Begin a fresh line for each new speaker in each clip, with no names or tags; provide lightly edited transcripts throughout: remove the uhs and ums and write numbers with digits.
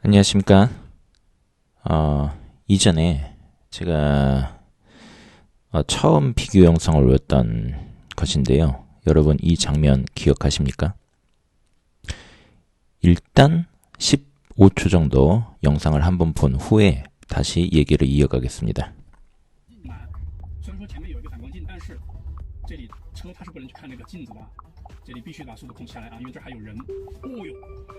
안녕하십니까. 이전에 제가 처음 비교 영상을 올렸던 것인데요. 여러분 이 장면 기억하십니까? 일단 15초 정도 영상을 한번 본 후에 다시 얘기를 이어가겠습니다.
这里必须把速度控下来啊，因为这儿还有人。哦呦，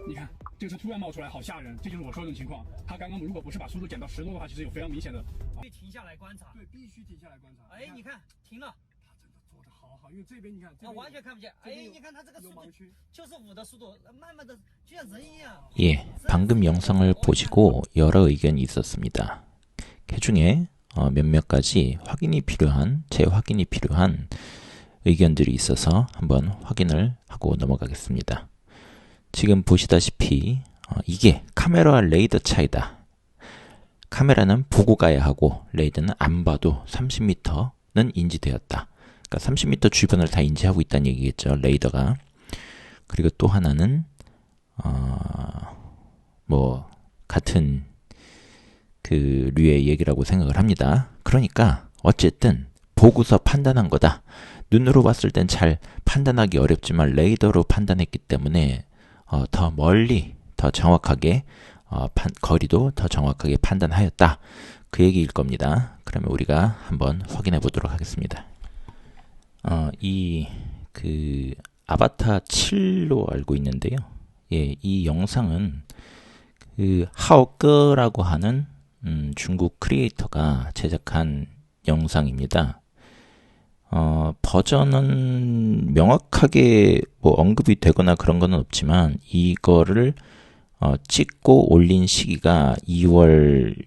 你看这个车突然冒出来，好吓人！这就是我说的那种情况。他刚刚如果不是把速度减到10多的话，其实有非常明显的。
必须停下来观察。
对，必须停下来观察。
哎，你看停了，
他真的做得好好，因为这边你看，
完全看不见。哎，你看他这个速度就是5的速度，慢慢的就像人一样。
예, 방금 영상을 보시고 여러 의견이 있었습니다. 그 중에 몇몇 가지 재확인이 필요한 의견들이 있어서 한번 확인을 하고 넘어가겠습니다. 지금 보시다시피 이게 카메라와 레이더 차이다. 카메라는 보고 가야 하고 레이더는 안 봐도 30m는 인지되었다. 그러니까 30m 주변을 다 인지하고 있다는 얘기겠죠, 레이더가. 그리고 또 하나는 같은 그 류의 얘기라고 생각을 합니다. 그러니까 어쨌든 보고서 판단한 거다. 눈으로 봤을 땐 잘 판단하기 어렵지만 레이더로 판단했기 때문에 더 멀리, 더 정확하게 거리도 더 정확하게 판단하였다. 그 얘기일 겁니다. 그러면 우리가 한번 확인해 보도록 하겠습니다. 그 아바타 7로 알고 있는데요. 예, 이 영상은 그 하오꺼라고 하는 중국 크리에이터가 제작한 영상입니다. 버전은 명확하게 언급이 되거나 그런 건 없지만 이거를 찍고 올린 시기가 2월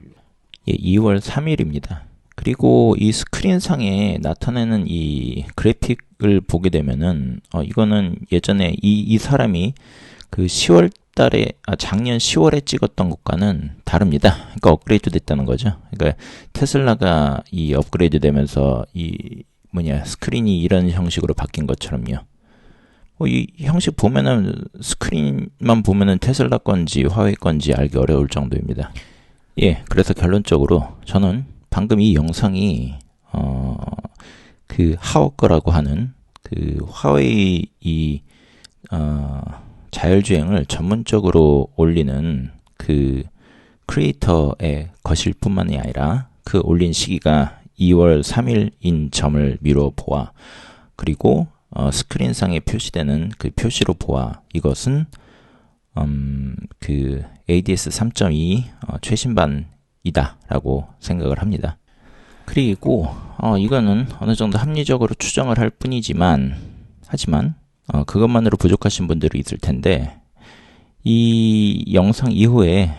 3일입니다. 그리고 이 스크린상에 나타내는 이 그래픽을 보게 되면은 이거는 예전에 이 사람이 그 10월 달에 작년 10월에 찍었던 것과는 다릅니다. 그러니까 업그레이드 됐다는 거죠. 그러니까 테슬라가 이 업그레이드 되면서 스크린이 이런 형식으로 바뀐 것처럼요. 이 형식 보면은 스크린만 보면은 테슬라 건지 화웨이 건지 알기 어려울 정도입니다. 예, 그래서 결론적으로 저는 방금 이 영상이 그 하오꺼라고 하는 그 화웨이 자율주행을 전문적으로 올리는 그 크리에이터의 것일 뿐만이 아니라 그 올린 시기가 2월 3일인 점을 미루어 보아 그리고 스크린상에 표시되는 그 표시로 보아 이것은 그 ADS 3.2 최신반이다 라고 생각을 합니다. 그리고 이거는 어느 정도 합리적으로 추정을 할 뿐이지만 하지만 그것만으로 부족하신 분들이 있을 텐데 이 영상 이후에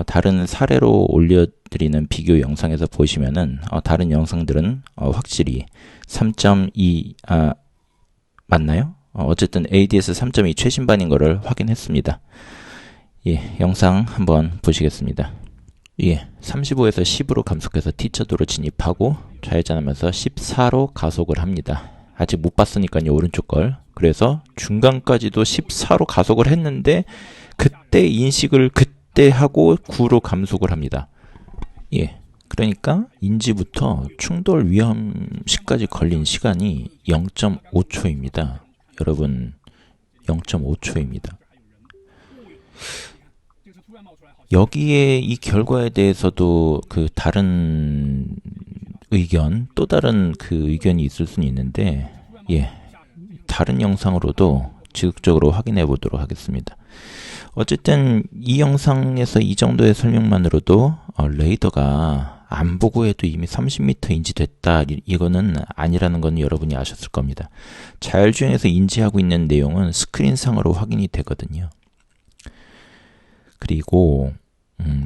다른 사례로 올려드리는 비교 영상에서 보시면은 다른 영상들은 확실히 3.2 맞나요? 어쨌든 ADS 3.2 최신반인 거를 확인했습니다. 예, 영상 한번 보시겠습니다. 예, 35에서 10으로 감속해서 T차도로 진입하고 좌회전하면서 14로 가속을 합니다. 아직 못 봤으니까요, 오른쪽 걸. 그래서 중간까지도 14로 가속을 했는데 그때 인식을 그때 하고 9로 감속을 합니다. 예, 그러니까 인지부터 충돌 위험시까지 걸린 시간이 0.5초입니다. 여러분, 0.5초입니다. 여기에 이 결과에 대해서도 그 다른 의견, 또 다른 그 의견이 있을 수는 있는데, 예, 다른 영상으로도 지속적으로 확인해 보도록 하겠습니다. 어쨌든 이 영상에서 이 정도의 설명만으로도 레이더가 안 보고 해도 이미 30m 인지됐다, 이거는 아니라는 건 여러분이 아셨을 겁니다. 자율주행에서 인지하고 있는 내용은 스크린상으로 확인이 되거든요. 그리고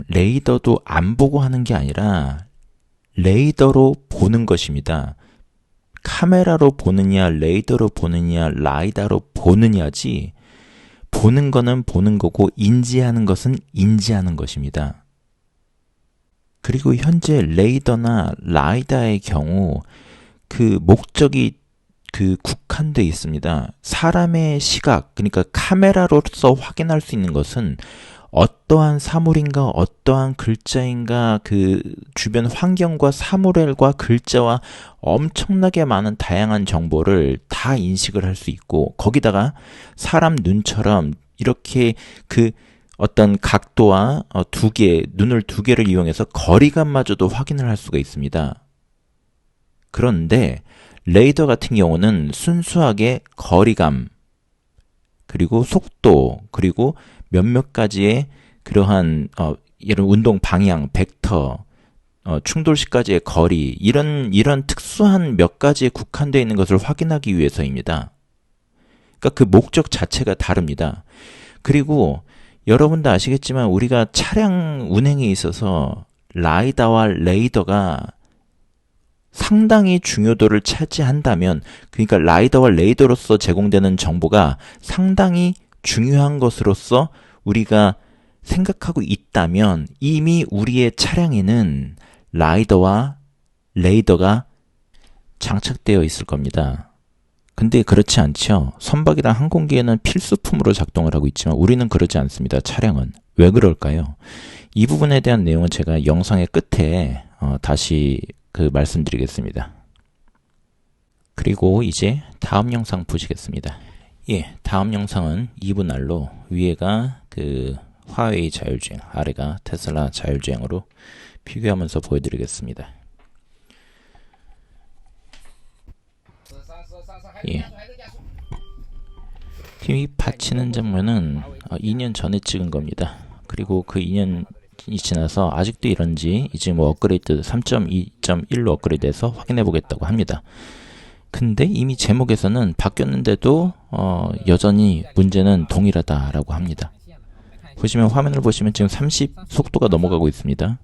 레이더도 안 보고 하는 게 아니라 레이더로 보는 것입니다. 카메라로 보느냐, 레이더로 보느냐, 라이다로 보느냐지, 보는 거는 보는 거고 인지하는 것은 인지하는 것입니다. 그리고 현재 레이더나 라이다의 경우 그 목적이 그 국한되어 있습니다. 사람의 시각, 그러니까 카메라로서 확인할 수 있는 것은 어떠한 사물인가 어떠한 글자인가 그 주변 환경과 사물과 글자와 엄청나게 많은 다양한 정보를 다 인식을 할 수 있고 거기다가 사람 눈처럼 이렇게 그 어떤 각도와 눈을 두 개를 이용해서 거리감마저도 확인을 할 수가 있습니다. 그런데 레이더 같은 경우는 순수하게 거리감, 그리고 속도, 그리고 몇몇 가지의 그러한 이런 운동 방향, 벡터, 충돌 시까지의 거리, 이런 특수한 몇 가지에 국한되어 있는 것을 확인하기 위해서입니다. 그러니까 그 목적 자체가 다릅니다. 그리고 여러분도 아시겠지만 우리가 차량 운행에 있어서 라이다와 레이더가 상당히 중요도를 차지한다면, 그러니까 라이더와 레이더로서 제공되는 정보가 상당히 중요한 것으로서 우리가 생각하고 있다면 이미 우리의 차량에는 라이더와 레이더가 장착되어 있을 겁니다. 근데 그렇지 않죠. 선박이랑 항공기에는 필수품으로 작동을 하고 있지만 우리는 그러지 않습니다. 차량은. 왜 그럴까요? 이 부분에 대한 내용은 제가 영상의 끝에 다시 말씀드리겠습니다. 그리고 이제 다음 영상 보시겠습니다. 예, 다음 영상은 2분할로 위에가 화웨이 자율주행, 아래가 테슬라 자율주행으로 비교하면서 보여드리겠습니다. 예. 팀이 받치는 장면은 2년 전에 찍은 겁니다. 그리고 그 2년이 지나서 아직도 이런지 이제 업그레이드 3.2.1로 업그레이드해서 확인해 보겠다고 합니다. 근데 이미 제목에서는 바뀌었는데도 여전히 문제는 동일하다라고 합니다. 보시면 화면을 보시면 지금 30 속도가 넘어가고 있습니다.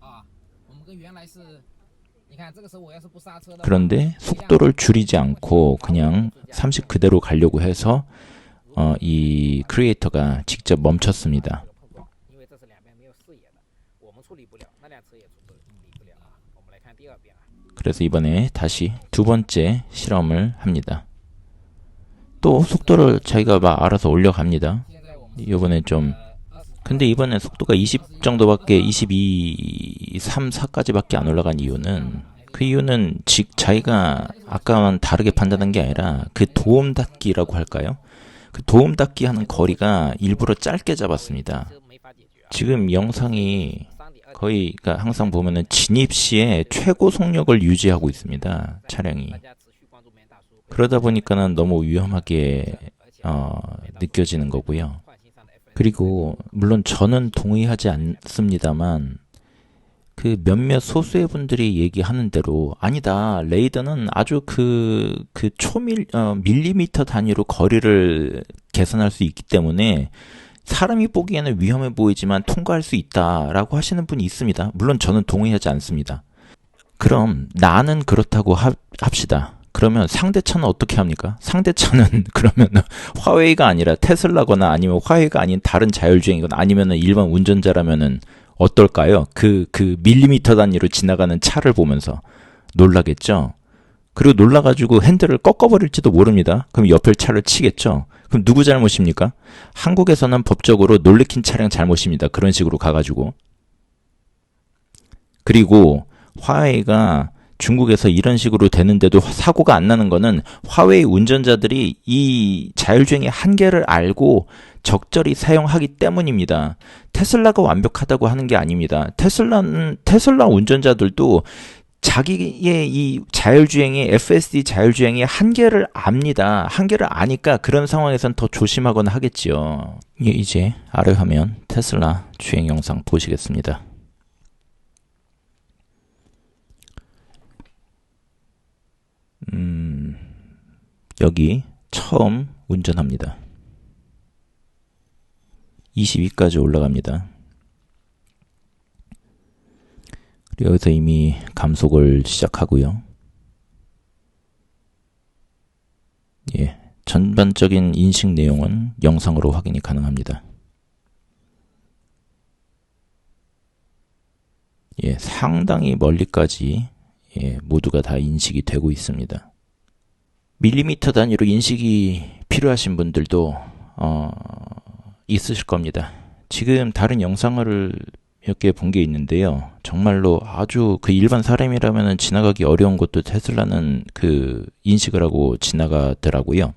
그런데 속도를 줄이지 않고 그냥 30 그대로 가려고 해서 이 크리에이터가 직접 멈췄습니다. 그래서 이번에 다시 두 번째 실험을 합니다. 또 속도를 자기가 막 알아서 올려갑니다. 이번에 근데 이번에 속도가 20 정도밖에 22, 3, 4까지밖에 안 올라간 이유는 그 이유는 자기가 아까와는 다르게 판단한 게 아니라 그 도움 닫기라고 할까요? 그 도움 닫기 하는 거리가 일부러 짧게 잡았습니다. 지금 영상이 거의 항상 보면은 진입 시에 최고 속력을 유지하고 있습니다. 차량이. 그러다 보니까는 너무 위험하게 느껴지는 거고요. 그리고 물론 저는 동의하지 않습니다만 그 몇몇 소수의 분들이 얘기하는 대로 아니다. 레이더는 아주 밀리미터 단위로 거리를 계산할 수 있기 때문에 사람이 보기에는 위험해 보이지만 통과할 수 있다라고 하시는 분이 있습니다. 물론 저는 동의하지 않습니다. 그럼 나는 그렇다고 합시다. 그러면 상대차는 어떻게 합니까? 상대차는 그러면 화웨이가 아니라 테슬라거나 아니면 화웨이가 아닌 다른 자율주행이거나 아니면 일반 운전자라면은 어떨까요? 그 밀리미터 단위로 지나가는 차를 보면서 놀라겠죠? 그리고 놀라가지고 핸들을 꺾어버릴지도 모릅니다. 그럼 옆에 차를 치겠죠? 그럼 누구 잘못입니까? 한국에서는 법적으로 놀래킨 차량 잘못입니다. 그런 식으로 가가지고. 그리고 화웨이가 중국에서 이런 식으로 되는데도 사고가 안 나는 거는 화웨이 운전자들이 이 자율주행의 한계를 알고 적절히 사용하기 때문입니다. 테슬라가 완벽하다고 하는 게 아닙니다. 테슬라 운전자들도 자기의 이 자율주행의 FSD 자율주행의 한계를 압니다. 한계를 아니까 그런 상황에선 더 조심하거나 하겠지요. 이제 아래 화면 테슬라 주행 영상 보시겠습니다. 여기 처음 운전합니다. 22까지 올라갑니다. 그리고 여기서 이미 감속을 시작하고요. 예, 전반적인 인식 내용은 영상으로 확인이 가능합니다. 예, 상당히 멀리까지 모두가 다 인식이 되고 있습니다. 밀리미터 단위로 인식이 필요하신 분들도 있으실 겁니다. 지금 다른 영상을 몇 개 본 게 있는데요. 정말로 아주 그 일반 사람이라면 지나가기 어려운 것도 테슬라는 그 인식을 하고 지나가더라고요.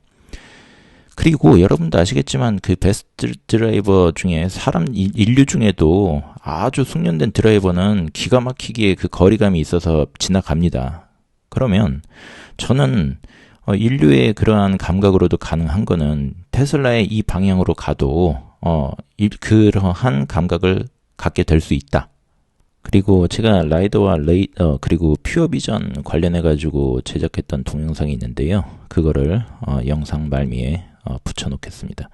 그리고 여러분도 아시겠지만 그 베스트 드라이버 중에 인류 중에도 아주 숙련된 드라이버는 기가 막히게 그 거리감이 있어서 지나갑니다. 그러면 저는 인류의 그러한 감각으로도 가능한 거는 테슬라의 이 방향으로 가도 그러한 감각을 갖게 될 수 있다. 그리고 제가 라이더와 그리고 퓨어 비전 관련해 가지고 제작했던 동영상이 있는데요. 그거를 영상 말미에 붙여놓겠습니다.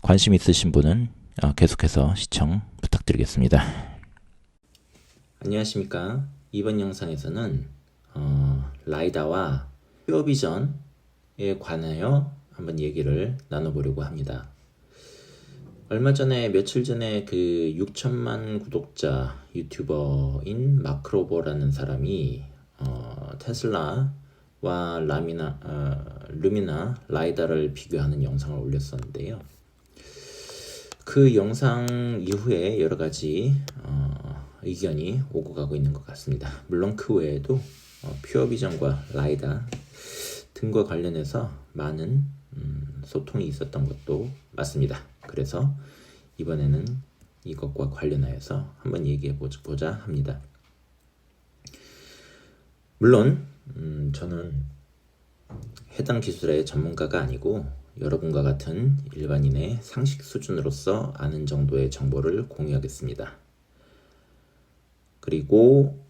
관심 있으신 분은 계속해서 시청 부탁드리겠습니다. 안녕하십니까. 이번 영상에서는 라이다와 퓨어 비전에 관하여 한번 얘기를 나눠보려고 합니다. 며칠 전에 그 6천만 구독자 유튜버인 마크로버라는 사람이 테슬라와 루미나 라이다를 비교하는 영상을 올렸었는데요. 그 영상 이후에 여러 가지 의견이 오고 가고 있는 것 같습니다. 물론 그 외에도 퓨어 비전과 라이다 등과 관련해서 많은 소통이 있었던 것도 맞습니다. 그래서 이번에는 이것과 관련하여서 한번 얘기해 보자 합니다. 물론 저는 해당 기술의 전문가가 아니고 여러분과 같은 일반인의 상식 수준으로서 아는 정도의 정보를 공유하겠습니다. 그리고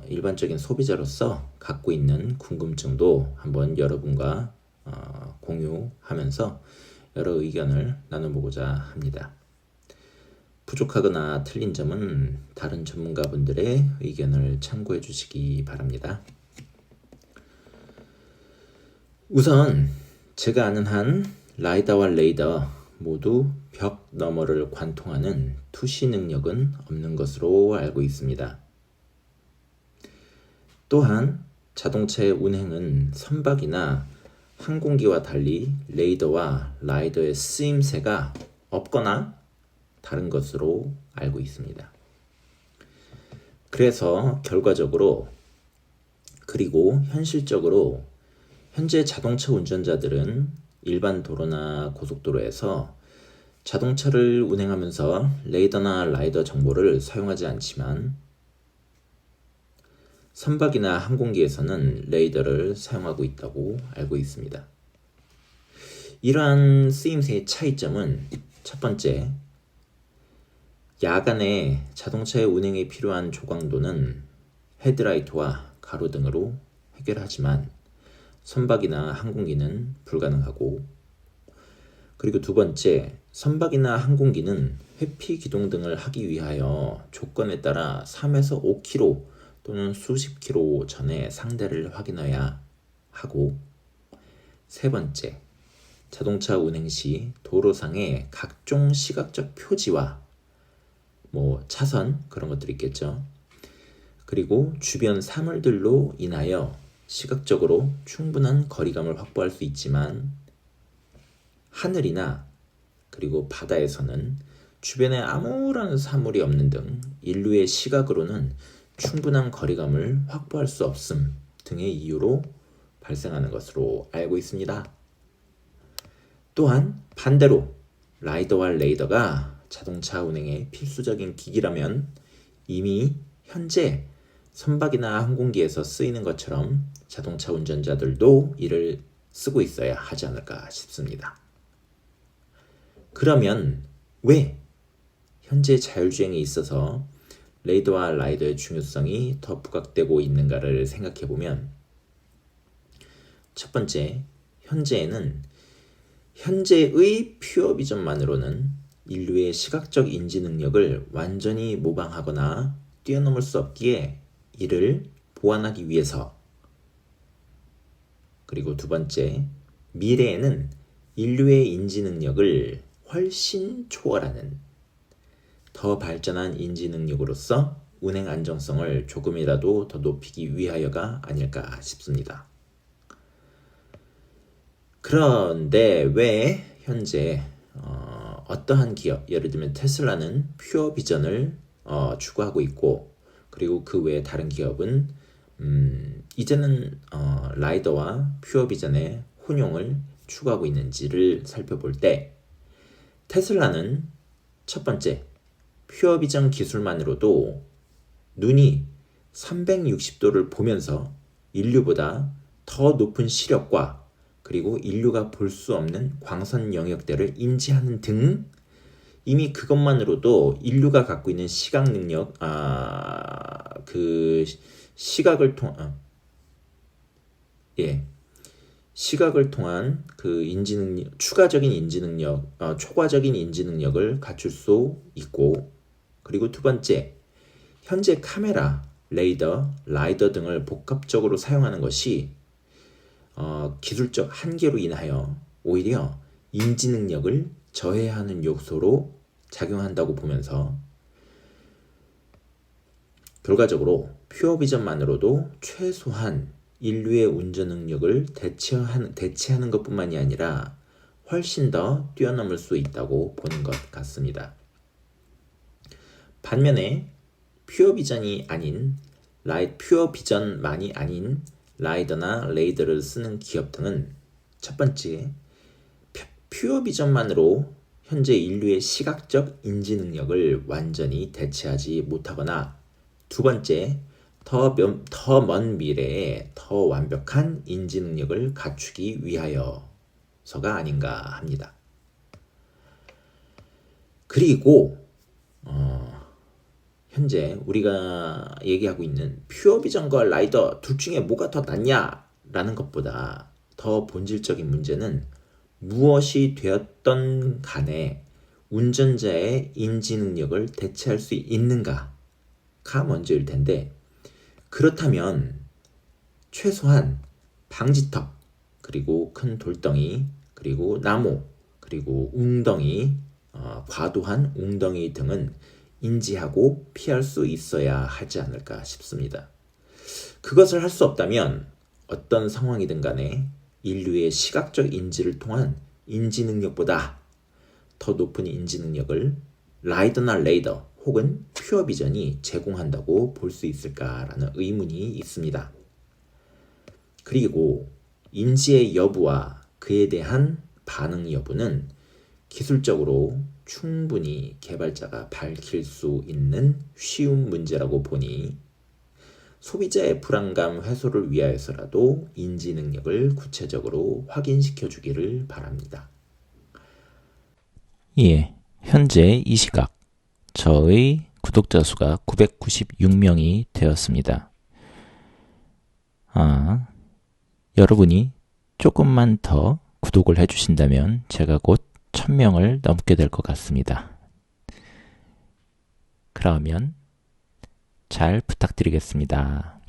일반적인 소비자로서 갖고 있는 궁금증도 한번 여러분과 공유하면서 여러 의견을 나눠보고자 합니다. 부족하거나 틀린 점은 다른 전문가분들의 의견을 참고해 주시기 바랍니다. 우선 제가 아는 한 라이다와 레이더 모두 벽 너머를 관통하는 투시 능력은 없는 것으로 알고 있습니다. 또한 자동차의 운행은 선박이나 항공기와 달리 레이더와 라이더의 쓰임새가 없거나 다른 것으로 알고 있습니다. 그래서 결과적으로 그리고 현실적으로 현재 자동차 운전자들은 일반 도로나 고속도로에서 자동차를 운행하면서 레이더나 라이더 정보를 사용하지 않지만 선박이나 항공기에서는 레이더를 사용하고 있다고 알고 있습니다. 이러한 쓰임새의 차이점은 첫 번째, 야간에 자동차의 운행에 필요한 조광도는 헤드라이트와 가로등으로 해결하지만 선박이나 항공기는 불가능하고, 그리고 두 번째, 선박이나 항공기는 회피 기동 등을 하기 위하여 조건에 따라 3에서 5km 또는 수십 킬로 전에 상대를 확인해야 하고, 세 번째, 자동차 운행 시 도로상의 각종 시각적 표지와 차선 그런 것들이 있겠죠. 그리고 주변 사물들로 인하여 시각적으로 충분한 거리감을 확보할 수 있지만 하늘이나 그리고 바다에서는 주변에 아무런 사물이 없는 등 인류의 시각으로는 충분한 거리감을 확보할 수 없음 등의 이유로 발생하는 것으로 알고 있습니다. 또한 반대로 라이더와 레이더가 자동차 운행에 필수적인 기기라면 이미 현재 선박이나 항공기에서 쓰이는 것처럼 자동차 운전자들도 이를 쓰고 있어야 하지 않을까 싶습니다. 그러면 왜 현재 자율주행에 있어서 레이더와 라이더의 중요성이 더 부각되고 있는가를 생각해보면, 첫 번째, 현재의 퓨어 비전만으로는 인류의 시각적 인지 능력을 완전히 모방하거나 뛰어넘을 수 없기에 이를 보완하기 위해서, 그리고 두 번째, 미래에는 인류의 인지 능력을 훨씬 초월하는 더 발전한 인지 능력으로서 운행 안정성을 조금이라도 더 높이기 위하여가 아닐까 싶습니다. 그런데 왜 현재 어떠한 기업, 예를 들면 테슬라는 퓨어 비전을 추구하고 있고, 그리고 그 외에 다른 기업은 이제는 라이더와 퓨어 비전의 혼용을 추구하고 있는지를 살펴볼 때, 테슬라는 첫 번째, 퓨어 비전 기술만으로도 눈이 360도를 보면서 인류보다 더 높은 시력과 그리고 인류가 볼 수 없는 광선 영역대를 인지하는 등 이미 그것만으로도 인류가 갖고 있는 시각 능력, 시각을 시각을 통한 그 인지 능력, 추가적인 인지 능력, 초과적인 인지 능력을 갖출 수 있고, 그리고 두 번째, 현재 카메라, 레이더, 라이더 등을 복합적으로 사용하는 것이 기술적 한계로 인하여 오히려 인지 능력을 저해하는 요소로 작용한다고 보면서, 결과적으로 퓨어 비전만으로도 최소한 인류의 운전 능력을 대체하는 것뿐만이 아니라 훨씬 더 뛰어넘을 수 있다고 보는 것 같습니다. 반면에 퓨어 비전만이 아닌 라이더나 레이더를 쓰는 기업 등은 첫 번째, 퓨어 비전만으로 현재 인류의 시각적 인지 능력을 완전히 대체하지 못하거나, 두 번째, 더 먼 미래에 더 완벽한 인지 능력을 갖추기 위하여서가 아닌가 합니다. 그리고 현재 우리가 얘기하고 있는 퓨어 비전과 라이더 둘 중에 뭐가 더 낫냐라는 것보다 더 본질적인 문제는 무엇이 되었던 간에 운전자의 인지 능력을 대체할 수 있는가가 먼저일 텐데, 그렇다면 최소한 방지턱, 그리고 큰 돌덩이, 그리고 나무, 그리고 웅덩이, 과도한 웅덩이 등은 인지하고 피할 수 있어야 하지 않을까 싶습니다. 그것을 할 수 없다면 어떤 상황이든 간에 인류의 시각적 인지를 통한 인지 능력보다 더 높은 인지 능력을 라이더나 레이더 혹은 퓨어 비전이 제공한다고 볼 수 있을까라는 의문이 있습니다. 그리고 인지의 여부와 그에 대한 반응 여부는 기술적으로 충분히 개발자가 밝힐 수 있는 쉬운 문제라고 보니, 소비자의 불안감 해소를 위하여서라도 인지 능력을 구체적으로 확인시켜 주기를 바랍니다. 예, 현재 이 시각 저의 구독자 수가 996명이 되었습니다. 여러분이 조금만 더 구독을 해주신다면 제가 곧 1000명을 넘게 될 것 같습니다. 그러면 잘 부탁드리겠습니다.